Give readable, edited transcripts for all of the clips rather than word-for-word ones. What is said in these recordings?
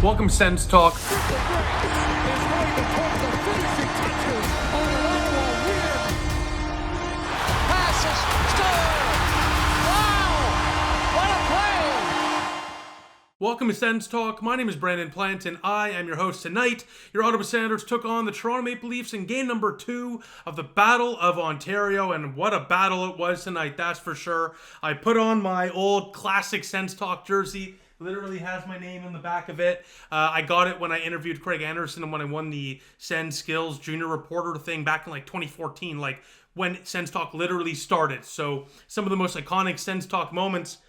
Welcome, Sens Talk. Welcome to Sens Talk. My name is Brandon Plant, and I am your host tonight. Your Ottawa Senators took on the Toronto Maple Leafs in game number 2 of the Battle of Ontario, and what a battle it was tonight, that's for sure. I put on my old classic Sens Talk jersey. Literally has my name in the back of it. I got it when I interviewed Craig Anderson and when I won the Sens Skills Junior Reporter thing back in like 2014, like when Sens Talk literally started. So some of the most iconic Sens Talk moments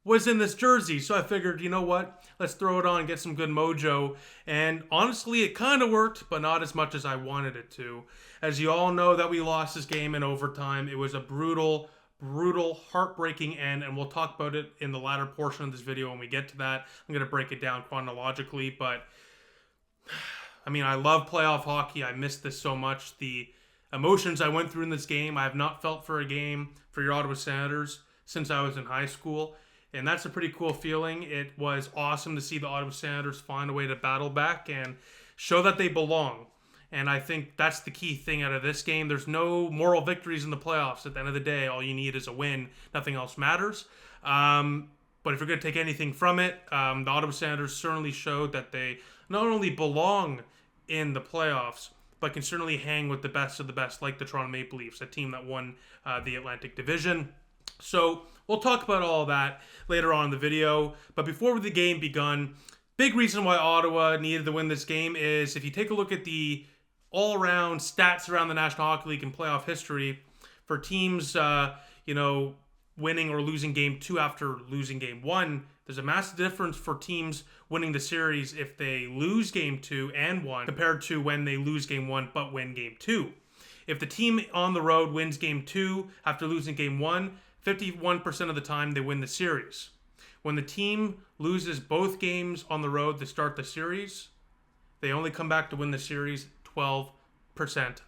was in this jersey. So I figured, you know what? Let's throw it on and get some good mojo. And honestly, it kind of worked, but not as much as I wanted it to. As you all know that we lost this game in overtime. It was a brutal, heartbreaking end, and we'll talk about it in the latter portion of this video when we get to that. I'm going to break it down chronologically, but I mean, I love playoff hockey. I miss this so much. The emotions I went through in this game, I have not felt for a game for your Ottawa Senators since I was in high school, and that's a pretty cool feeling. It was awesome to see the Ottawa Senators find a way to battle back and show that they belong. And I think that's the key thing out of this game. There's no moral victories in the playoffs. At the end of the day, all you need is a win. Nothing else matters. But if you're going to take anything from it, the Ottawa Senators certainly showed that they not only belong in the playoffs, but can certainly hang with the best of the best, like the Toronto Maple Leafs, a team that won the Atlantic Division. So we'll talk about all of that later on in the video. But before the game begun, big reason why Ottawa needed to win this game is if you take a look at the all-around stats around the National Hockey League and playoff history for teams, winning or losing game 2 after losing game 1. There's a massive difference for teams winning the series if they lose game 2 and 1 compared to when they lose game 1 but win game 2. If the team on the road wins game 2 after losing game 1, 51% of the time they win the series. When the team loses both games on the road to start the series, they only come back to win the series 12%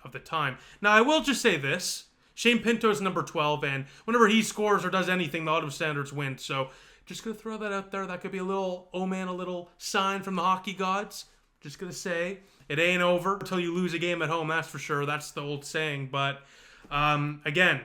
of the time. Now, I will just say this. Shane Pinto's number 12, and whenever he scores or does anything, the Ottawa Senators win. So, just going to throw that out there. That could be a little sign from the hockey gods. Just going to say, it ain't over until you lose a game at home, that's for sure. That's the old saying. But, again,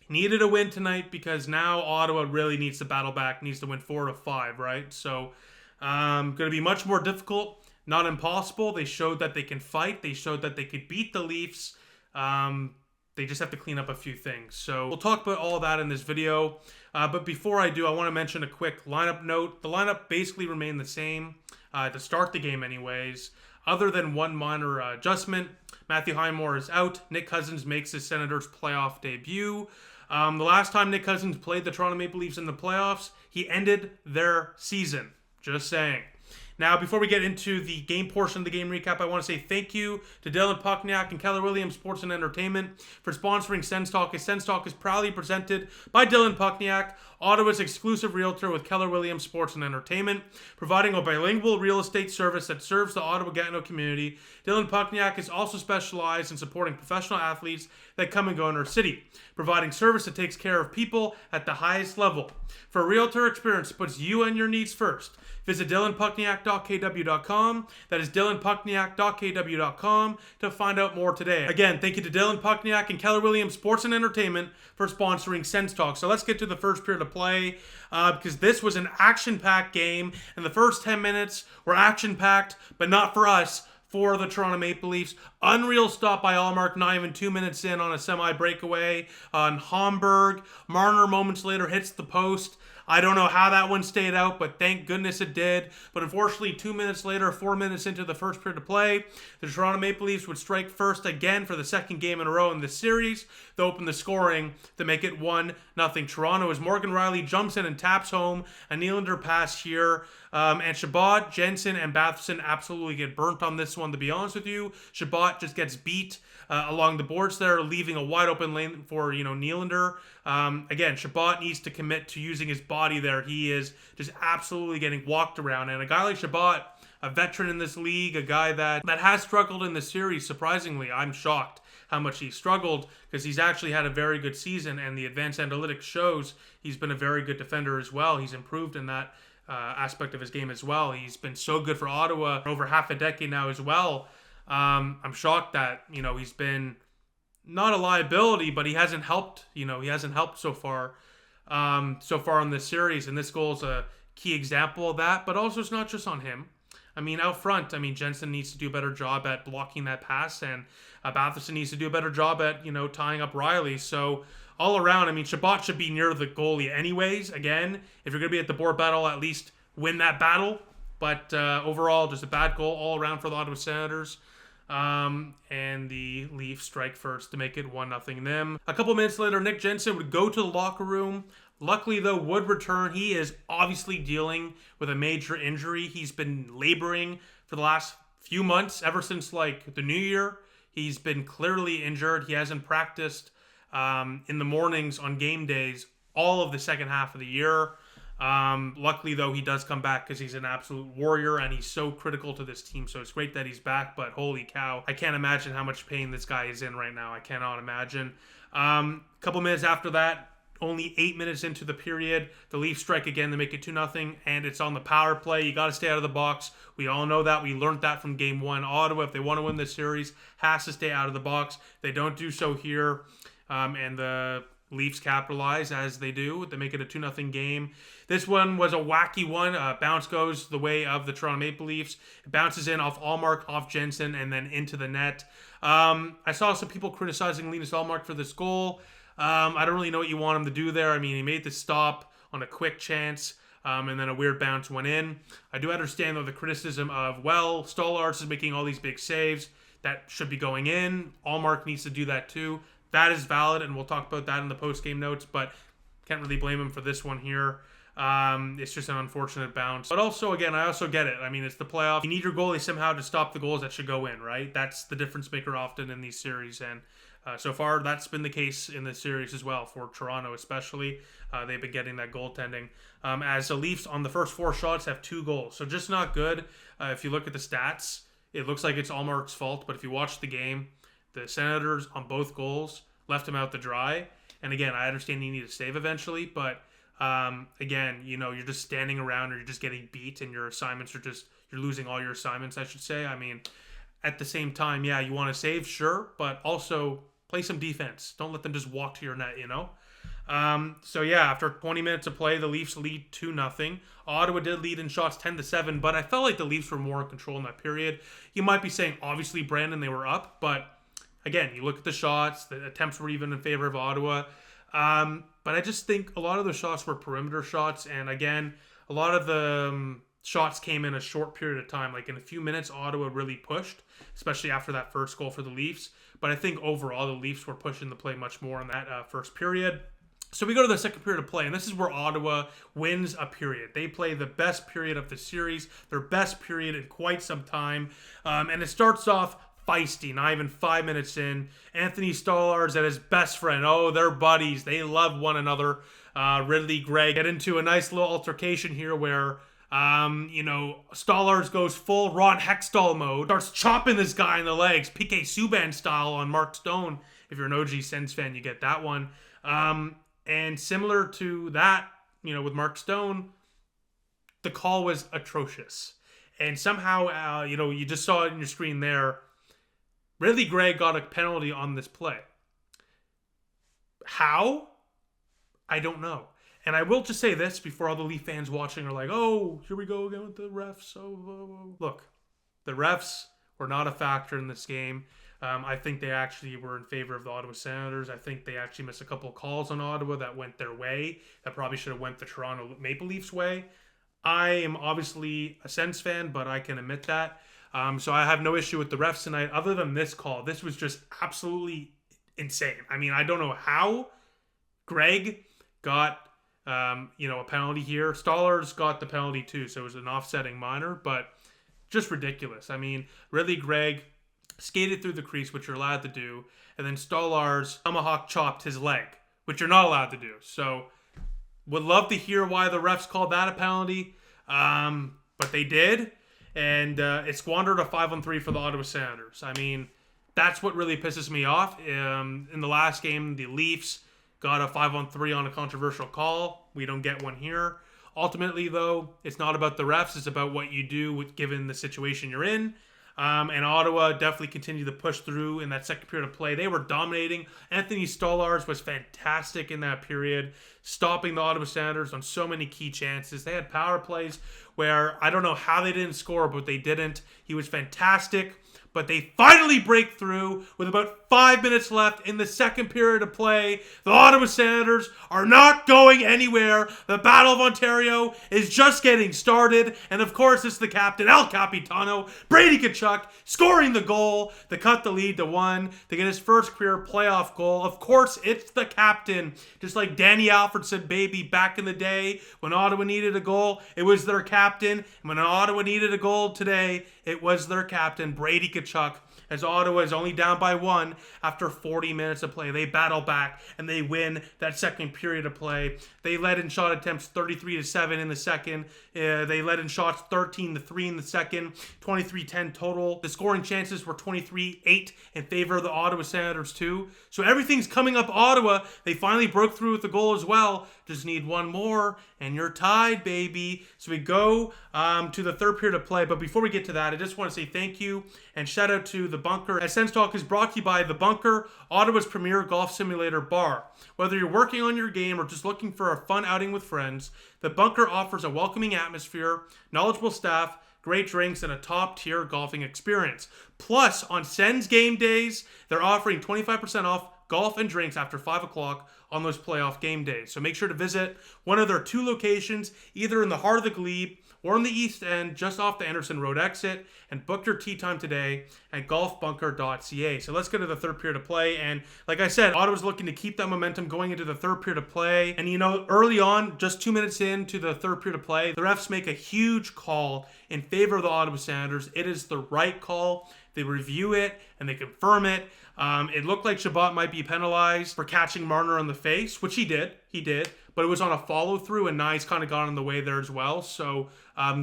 needed a win tonight because now Ottawa really needs to battle back, needs to win 4 of 5, right? So, going to be much more difficult. Not impossible. They showed that they can fight. They showed that they could beat the Leafs. They just have to clean up a few things. So we'll talk about all that in this video. But before I do, I want to mention a quick lineup note. The lineup basically remained the same to start the game anyways, other than one minor adjustment. Matthew Highmore is out. Nick Cousins makes his Senators playoff debut. The last time Nick Cousins played the Toronto Maple Leafs in the playoffs, he ended their season. Just saying. Now, before we get into the game portion of the game recap, I want to say thank you to Dylan Puckniak and Keller Williams Sports and Entertainment for sponsoring Sens Talk. Sens Talk is proudly presented by Dylan Puckniak, Ottawa's exclusive realtor with Keller Williams Sports and Entertainment, providing a bilingual real estate service that serves the Ottawa-Gatineau community. Dylan Puckniak is also specialized in supporting professional athletes that come and go in our city, providing service that takes care of people at the highest level. For a realtor experience that puts you and your needs first, visit dylanpuckniak.kw.com. That is dylanpuckniak.kw.com to find out more today. Again, thank you to Dylan Puckniak and Keller Williams Sports and Entertainment for sponsoring Sens Talk. So let's get to the first period of play because this was an action-packed game, and the first 10 minutes were action-packed, but not for us. For the Toronto Maple Leafs. Unreal stop by Ullmark, not even 2 minutes in on a semi-breakaway on Homburg. Marner moments later hits the post. I don't know how that one stayed out, but thank goodness it did. But unfortunately, 2 minutes later, 4 minutes into the first period of play, the Toronto Maple Leafs would strike first again for the second game in a row in this series to open the scoring to make it 1-0 Toronto as Morgan Rielly jumps in and taps home a Nylander pass here. And Chabot, Jensen, and Batherson absolutely get burnt on this one, to be honest with you. Chabot just gets beat along the boards there, leaving a wide open lane for, Nylander. Again, Chabot needs to commit to using his body there. He is just absolutely getting walked around. And a guy like Chabot, a veteran in this league, a guy that has struggled in the series, surprisingly, I'm shocked how much he struggled because he's actually had a very good season, and the advanced analytics shows he's been a very good defender as well. He's improved in that aspect of his game as well. He's been so good for Ottawa for over half a decade now as well. I'm shocked that, he's been not a liability, but he hasn't helped. He hasn't helped so far in this series. And this goal is a key example of that. But also, it's not just on him. Out front, Jensen needs to do a better job at blocking that pass, and Batherson needs to do a better job at, tying up Riley. So all around, Chabot should be near the goalie anyways. Again, if you're going to be at the board battle, at least win that battle. But overall, just a bad goal all around for the Ottawa Senators. And the Leafs strike first to make it 1-0 them. A couple minutes later, Nick Jensen would go to the locker room. Luckily, though, would return. He is obviously dealing with a major injury. He's been laboring for the last few months, ever since, the new year. He's been clearly injured. He hasn't practiced in the mornings on game days all of the second half of the year. Luckily, though, he does come back because he's an absolute warrior and he's so critical to this team. So it's great that he's back, but holy cow, I can't imagine how much pain this guy is in right now. I cannot imagine. A couple minutes after that, only 8 minutes into the period, the Leafs strike again to make it 2-0, and it's on the power play. You got to stay out of the box. We all know that. We learned that from Game 1. Ottawa, if they want to win this series, has to stay out of the box. They don't do so here, and the Leafs capitalize as they do. They make it a 2-0 game. This one was a wacky one. Bounce goes the way of the Toronto Maple Leafs. It bounces in off Ullmark, off Jensen, and then into the net. I saw some people criticizing Linus Ullmark for this goal. I don't really know what you want him to do there. He made the stop on a quick chance, and then a weird bounce went in. I do understand, though, the criticism of, Stolarz is making all these big saves. That should be going in. Ullmark needs to do that too. That is valid, and we'll talk about that in the post-game notes, but can't really blame him for this one here. It's just an unfortunate bounce. But also, again, I also get it. It's the playoffs. You need your goalie somehow to stop the goals that should go in, right? That's the difference maker often in these series, and so far, that's been the case in this series as well, for Toronto especially. They've been getting that goaltending. As the Leafs, on the first 4 shots, have 2 goals. So just not good. If you look at the stats, it looks like it's Ullmark's fault. But if you watch the game, the Senators, on both goals, left him out to dry. And again, I understand you need to save eventually. But again, you're just standing around, or you're just getting beat, and your assignments are you're losing all your assignments, I should say. At the same time, yeah, you want to save, sure. But also play some defense. Don't let them just walk to your net, So yeah, after 20 minutes of play, the Leafs lead 2-0. Ottawa did lead in shots 10-7, but I felt like the Leafs were more in control in that period. You might be saying, obviously, Brandon, they were up, but again, you look at the shots, the attempts were even in favor of Ottawa. But I just think a lot of the shots were perimeter shots, and again, a lot of the shots came in a short period of time. In a few minutes, Ottawa really pushed, especially after that first goal for the Leafs. But I think overall, the Leafs were pushing the play much more in that first period. So we go to the second period of play, and this is where Ottawa wins a period. They play the best period of the series, their best period in quite some time. And it starts off feisty, not even 5 minutes in. Anthony Stolarz and his best friend, they're buddies. They love one another. Ridley Gregg get into a nice little altercation here where Stolarz goes full Ron Hextall mode, starts chopping this guy in the legs, PK Subban style on Mark Stone. If you're an OG Sens fan, you get that one. And similar to that, with Mark Stone, the call was atrocious. And somehow, you just saw it in your screen there, Ridley Gregg got a penalty on this play. How? I don't know. And I will just say this before all the Leaf fans watching are like, here we go again with the refs. Look, the refs were not a factor in this game. I think they actually were in favor of the Ottawa Senators. I think they actually missed a couple of calls on Ottawa that went their way, that probably should have went the Toronto Maple Leafs way. I am obviously a Sens fan, but I can admit that. So I have no issue with the refs tonight. Other than this call, this was just absolutely insane. I don't know how Gregg got a penalty here. Stolarz got the penalty too, so it was an offsetting minor, but just ridiculous. Ridley Gregg skated through the crease, which you're allowed to do, and then Stolarz tomahawk chopped his leg, which you're not allowed to do. So would love to hear why the refs called that a penalty, but they did, and it squandered a 5-on-3 for the Ottawa Senators. That's what really pisses me off. In the last game, the Leafs got a 5-on-3 on a controversial call. We don't get one here. Ultimately, though, it's not about the refs. It's about what you do given the situation you're in. And Ottawa definitely continued to push through in that second period of play. They were dominating. Anthony Stolarz was fantastic in that period, stopping the Ottawa Senators on so many key chances. They had power plays where I don't know how they didn't score, but they didn't. He was fantastic. But they finally break through with about 5 minutes left in the second period of play. The Ottawa Senators are not going anywhere. The Battle of Ontario is just getting started. And of course, it's the captain, El Capitano, Brady Tkachuk, scoring the goal to cut the lead to 1 to get his first career playoff goal. Of course, it's the captain. Just like Danny Alfredson, baby, back in the day when Ottawa needed a goal, it was their captain. And when Ottawa needed a goal today, it was their captain, Brady Tkachuk, as Ottawa is only down by 1 after 40 minutes of play. They battle back and they win that second period of play. They led in shot attempts 33-7 in the second. They led in shots 13-3 in the second. 23-10 total. The scoring chances were 23-8 in favor of the Ottawa Senators too. So everything's coming up Ottawa. They finally broke through with the goal as well. Just need one more and you're tied, baby. So we go to the third period of play. But before we get to that, I just want to say thank you and shout out to The Bunker. As Sens Talk is brought to you by The Bunker, Ottawa's premier golf simulator bar. Whether you're working on your game or just looking for a fun outing with friends, The Bunker offers a welcoming atmosphere, knowledgeable staff, great drinks, and a top-tier golfing experience. Plus, on Sens game days, they're offering 25% off golf and drinks after 5 o'clock on those playoff game days. So make sure to visit one of their 2 locations, either in the heart of the Glebe or in the East End, just off the Anderson Road exit, and book your tee time today at golfbunker.ca. So let's get to the third period of play. And like I said, Ottawa's looking to keep that momentum going into the third period of play. And you know, early on, just 2 minutes into the third period of play, the refs make a huge call in favor of the Ottawa Senators. It is the right call. They review it and they confirm it. It looked like Chabot might be penalized for catching Marner on the face, which he did. But it was on a follow-through, and Nye's kind of got in the way there as well. So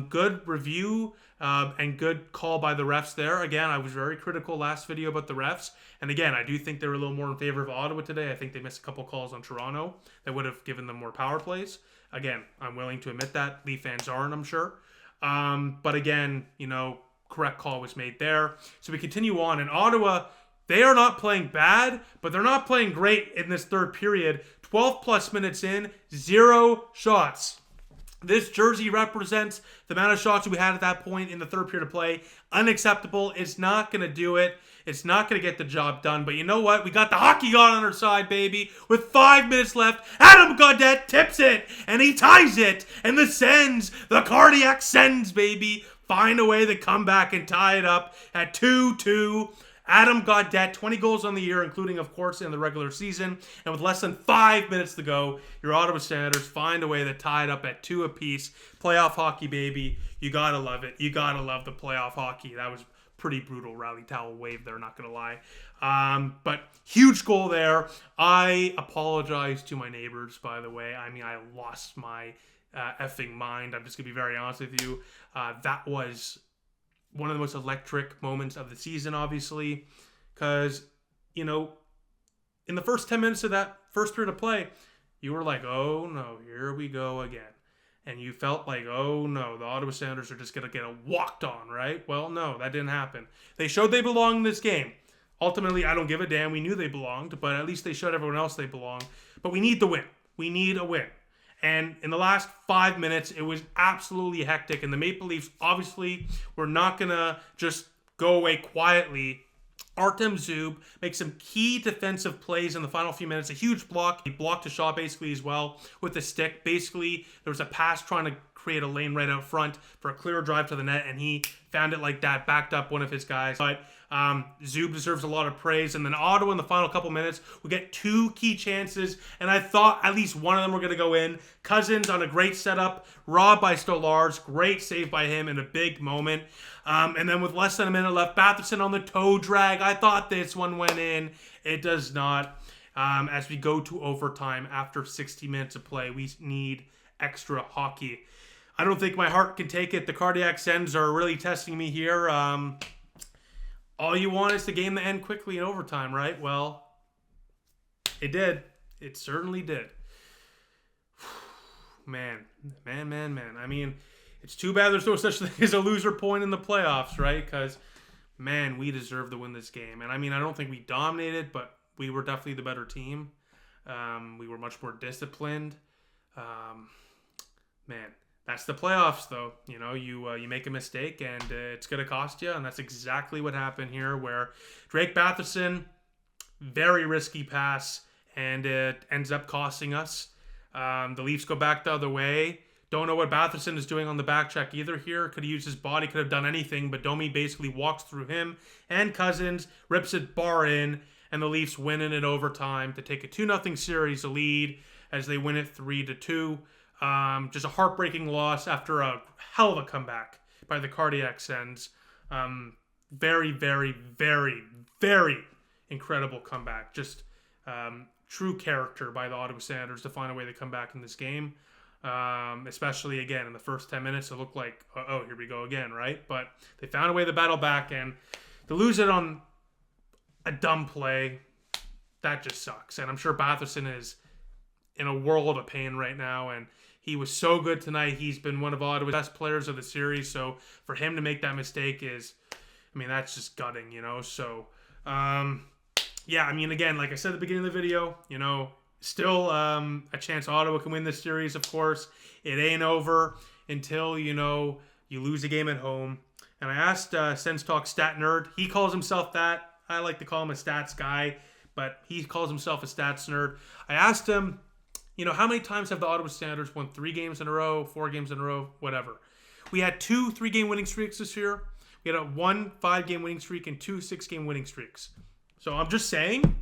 good review and good call by the refs there. Again, I was very critical last video about the refs. And again, I do think they were a little more in favor of Ottawa today. I think they missed a couple calls on Toronto that would have given them more power plays. Again, I'm willing to admit that. Leaf fans aren't, I'm sure. But again, you know, correct call was made there. So we continue on. And Ottawa, they are not playing bad, but they're not playing great in this third period. 12 plus minutes in, 0 shots. This jersey represents the amount of shots we had at that point in the third period of play. Unacceptable. It's not going to do it. It's not going to get the job done. But you know what? We got the hockey god on our side, baby. With 5 minutes left, Adam Gaudette tips it, and he ties it. And the Sens, the cardiac Sens, baby, find a way to come back and tie it up at 2-2. Adam Gaudette, 20 goals on the year, including, of course, in the regular season. And with less than 5 minutes to go, your Ottawa Senators find a way to tie it up at 2 apiece. Playoff hockey, baby. You got to love it. You got to love the playoff hockey. That was pretty brutal rally towel wave there, not going to lie. But huge goal there. I apologize to my neighbors, by the way. I mean, I lost my effing mind. I'm just going to be very honest with you. That was one of the most electric moments of the season, obviously, because, you know, in the first 10 minutes of that first period of play, you were like, oh no, here we go again. And you felt like, oh no, the Ottawa Senators are just going to get walked on, right? Well, no, that didn't happen. They showed they belong in this game. Ultimately, I don't give a damn. We knew they belonged, but at least they showed everyone else they belong. But we need the win. We need a win. And in the last 5 minutes, it was absolutely hectic. And the Maple Leafs, obviously, were not going to just go away quietly. Artem Zub makes some key defensive plays in the final few minutes. A huge block. He blocked a shot, basically, as well, with the stick. Basically, there was a pass trying to create a lane right out front for a clear drive to the net, and he found it like that, backed up one of his guys. But Zub deserves a lot of praise. And then Ottawa in the final couple minutes, we get 2 key chances, and I thought at least one of them were going to go in. Cousins on a great setup, robbed by Stolarz, great save by him in a big moment. And then with less than a minute left, Batherson on the toe drag. I thought this one went in. It does not. As we go to overtime after 60 minutes of play, we need extra hockey. I don't think my heart can take it. The cardiac Sens are really testing me here. All you want is the game to end quickly in overtime, right? Well, it did. It certainly did. man. I mean, it's too bad there's no such thing as a loser point in the playoffs, right? Because, man, we deserve to win this game. And I mean, I don't think we dominated, but we were definitely the better team. We were much more disciplined. Man, that's the playoffs, though. You know, you make a mistake, and it's going to cost you. And that's exactly what happened here, where Drake Batherson, very risky pass, and it ends up costing us. The Leafs go back the other way. Don't know what Batherson is doing on the back check either here. Could have used his body, could have done anything, but Domi basically walks through him and Cousins, rips it bar in, and the Leafs win in overtime to take a 2-0 series lead as they win it 3-2. Just a heartbreaking loss after a hell of a comeback by the Cardiac Sens. Very, very, very, very incredible comeback. Just true character by the Ottawa Senators to find a way to come back in this game. Especially, again, in the first 10 minutes, it looked like, oh, here we go again, right? But they found a way to battle back, and to lose it on a dumb play, that just sucks. And I'm sure Batherson is in a world of pain right now, and he was so good tonight. He's been one of Ottawa's best players of the series, so for him to make that mistake is, I mean, that's just gutting, you know? So, yeah, I mean, again, like I said at the beginning of the video, you know, still a chance Ottawa can win this series, of course. It ain't over until, you know, you lose a game at home. And I asked Sens Talk Stat Nerd. He calls himself that. I like to call him a stats guy, but he calls himself a stats nerd. I asked him, you know, how many times have the Ottawa Senators won 3 games in a row, 4 games in a row, whatever. We had 2 3-game winning streaks this year. We had a 1 5-game winning streak and 2 6-game winning streaks. So I'm just saying,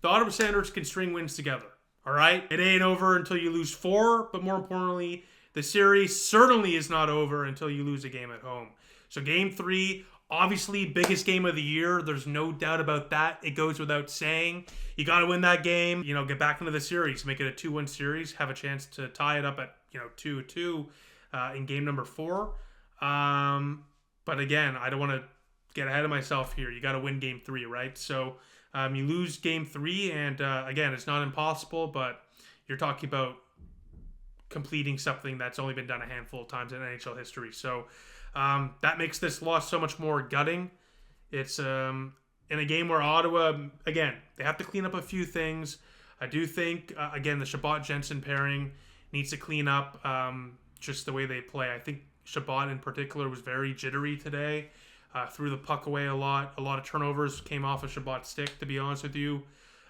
the Ottawa Senators can string wins together. All right? It ain't over until you lose 4, but more importantly, the series certainly is not over until you lose a game at home. So game 3, obviously biggest game of the year. There's no doubt about that. It goes without saying. You got to win that game. You know, get back into the series. Make it a 2-1 series. Have a chance to tie it up at, you know, 2-2 in game number 4. But again, I don't want to get ahead of myself here. You got to win game 3, right? So you lose game 3, and again, it's not impossible, but you're talking about completing something that's only been done a handful of times in NHL history. So that makes this loss so much more gutting. It's in a game where Ottawa, again, they have to clean up a few things. I do think, again, the Shabbat-Jensen pairing needs to clean up just the way they play. I think Shabbat in particular was very jittery today. Threw the puck away a lot. A lot of turnovers came off of Shabbat's stick, to be honest with you.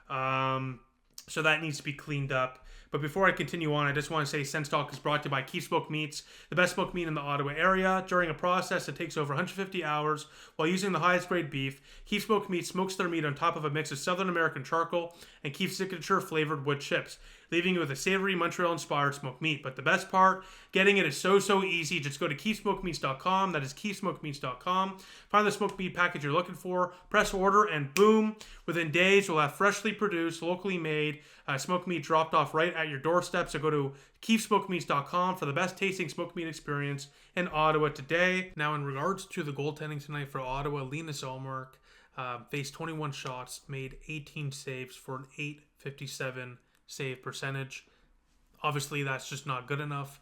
So that needs to be cleaned up. But before I continue on, I just want to say Sens Talk is brought to you by Keep Smoked Meats, the best smoked meat in the Ottawa area. During a process that takes over 150 hours while using the highest grade beef, Keep Smoked Meat smokes their meat on top of a mix of Southern American charcoal and Keep's signature flavored wood chips, leaving you with a savory Montreal-inspired smoked meat. But the best part, getting it is so easy. Just go to keepsmokedmeats.com. That is keepsmokedmeats.com. Find the smoked meat package you're looking for, press order, and boom, within days, you'll have freshly produced, locally made smoked meat dropped off right at your doorstep. So go to keepsmokedmeats.com for the best tasting smoked meat experience in Ottawa today. Now, in regards to the goaltending tonight for Ottawa, Linus Ullmark faced 21 shots, made 18 saves for an .857 save percentage. Obviously, that's just not good enough,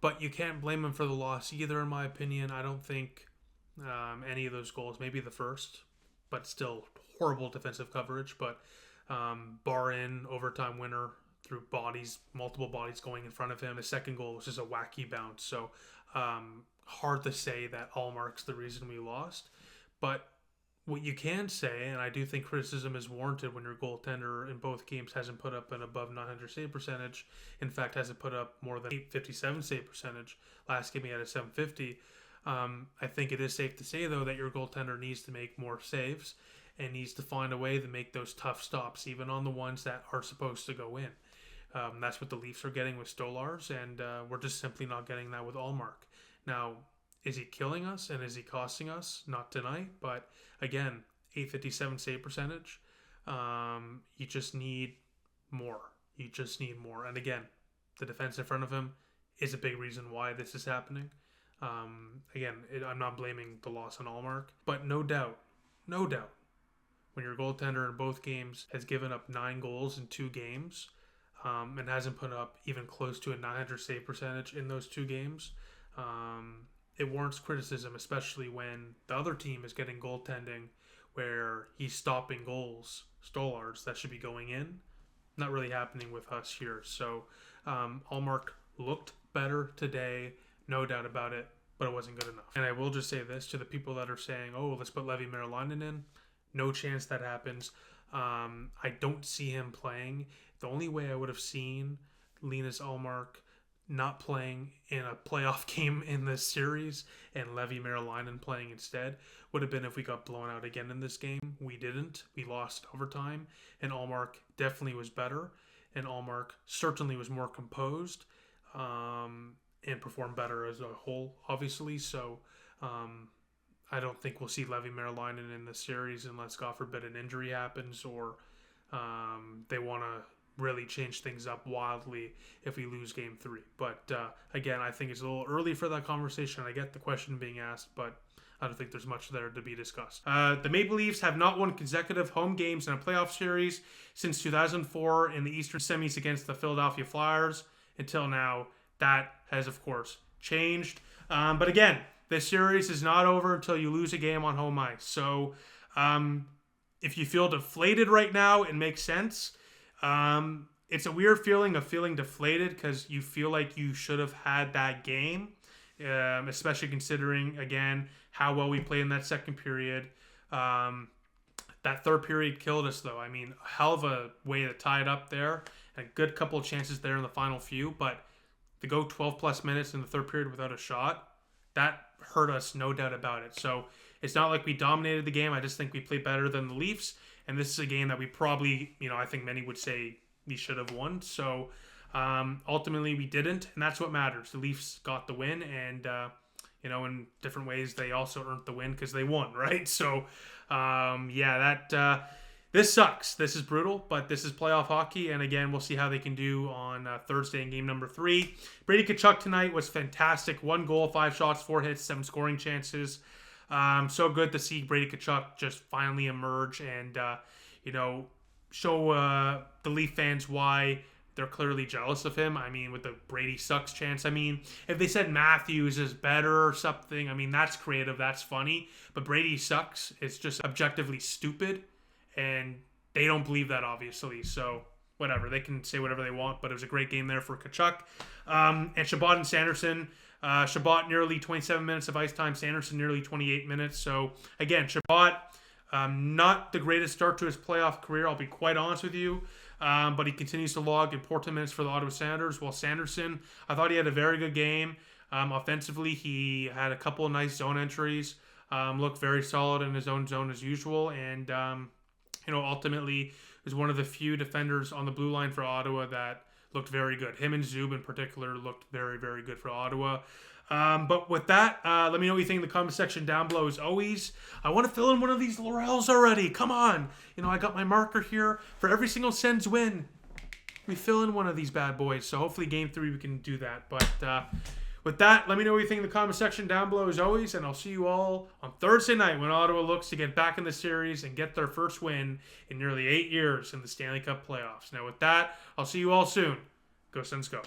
but you can't blame him for the loss either, in my opinion. I don't think any of those goals, maybe the first, but still horrible defensive coverage, but bar in, overtime winner through bodies, multiple bodies going in front of him. The second goal was just a wacky bounce, so hard to say that Ullmark's the reason we lost, but what you can say, and I do think criticism is warranted when your goaltender in both games hasn't put up an above 900 save percentage. In fact, hasn't put up more than 857 save percentage. Last game he had a 750. I think it is safe to say, though, that your goaltender needs to make more saves and needs to find a way to make those tough stops, even on the ones that are supposed to go in. That's what the Leafs are getting with Stolars, and we're just simply not getting that with Ullmark. Now, is he killing us and is he costing us? Not tonight, but again, 857 save percentage. You just need more. You just need more. And again, the defense in front of him is a big reason why this is happening. Again, I'm not blaming the loss on Ullmark, but no doubt, when your goaltender in both games has given up 9 goals in 2 games, and hasn't put up even close to a 900 save percentage in those 2 games. It warrants criticism, especially when the other team is getting goaltending where he's stopping goals, Stolars, that should be going in. Not really happening with us here. So Ullmark looked better today, no doubt about it, but it wasn't good enough. And I will just say this to the people that are saying, oh, let's put Levi Merilainen in. No chance that happens. I don't see him playing. The only way I would have seen Linus Ullmark not playing in a playoff game in this series and Levi Merilainen playing instead would have been if we got blown out again in this game. We didn't. We lost overtime, and Ullmark definitely was better, and Ullmark certainly was more composed and performed better as a whole, obviously. So I don't think we'll see Levi Merilainen in this series unless, God forbid, an injury happens or they want to really change things up wildly if we lose game 3. But again, I think it's a little early for that conversation. I get the question being asked, but I don't think there's much there to be discussed. The Maple Leafs have not won consecutive home games in a playoff series since 2004 in the Eastern semis against the Philadelphia Flyers. Until now, that has, of course, changed. But again, this series is not over until you lose a game on home ice. So if you feel deflated right now, it makes sense. It's a weird feeling of feeling deflated because you feel like you should have had that game, especially considering, again, how well we played in that second period. That third period killed us, though. I mean, a hell of a way to tie it up there. A good couple of chances there in the final few, but to go 12-plus minutes in the third period without a shot, that hurt us, no doubt about it. So it's not like we dominated the game. I just think we played better than the Leafs. And this is a game that we probably, I think many would say we should have won. So ultimately we didn't, and that's what matters. The Leafs got the win, and, in different ways they also earned the win because they won, right? So, this sucks. This is brutal, but this is playoff hockey. And again, we'll see how they can do on Thursday in game number 3. Brady Tkachuk tonight was fantastic. 1 goal, 5 shots, 4 hits, 7 scoring chances. So good to see Brady Tkachuk just finally emerge and, show the Leaf fans why they're clearly jealous of him. I mean, with the Brady sucks chance. I mean, if they said Matthews is better or something, I mean, that's creative. That's funny. But Brady sucks. It's just objectively stupid. And they don't believe that, obviously. So, whatever. They can say whatever they want. But it was a great game there for Tkachuk. And Chabot and Sanderson. Chabot nearly 27 minutes of ice time. Sanderson nearly 28 minutes. So, again, Chabot, not the greatest start to his playoff career, I'll be quite honest with you. But he continues to log important minutes for the Ottawa Senators. While Sanderson, I thought he had a very good game. Offensively, he had a couple of nice zone entries. Looked very solid in his own zone as usual. And, ultimately was one of the few defenders on the blue line for Ottawa that looked very good. Him and Zub in particular looked very, very good for Ottawa. But with that, let me know what you think in the comment section down below. As always, I want to fill in one of these laurels already. Come on. I got my marker here for every single Sens win. We fill in one of these bad boys. So hopefully game 3 we can do that. But with that, let me know what you think in the comment section down below as always. And I'll see you all on Thursday night when Ottawa looks to get back in the series and get their first win in nearly 8 years in the Stanley Cup playoffs. Now with that, I'll see you all soon. Go Sens, go.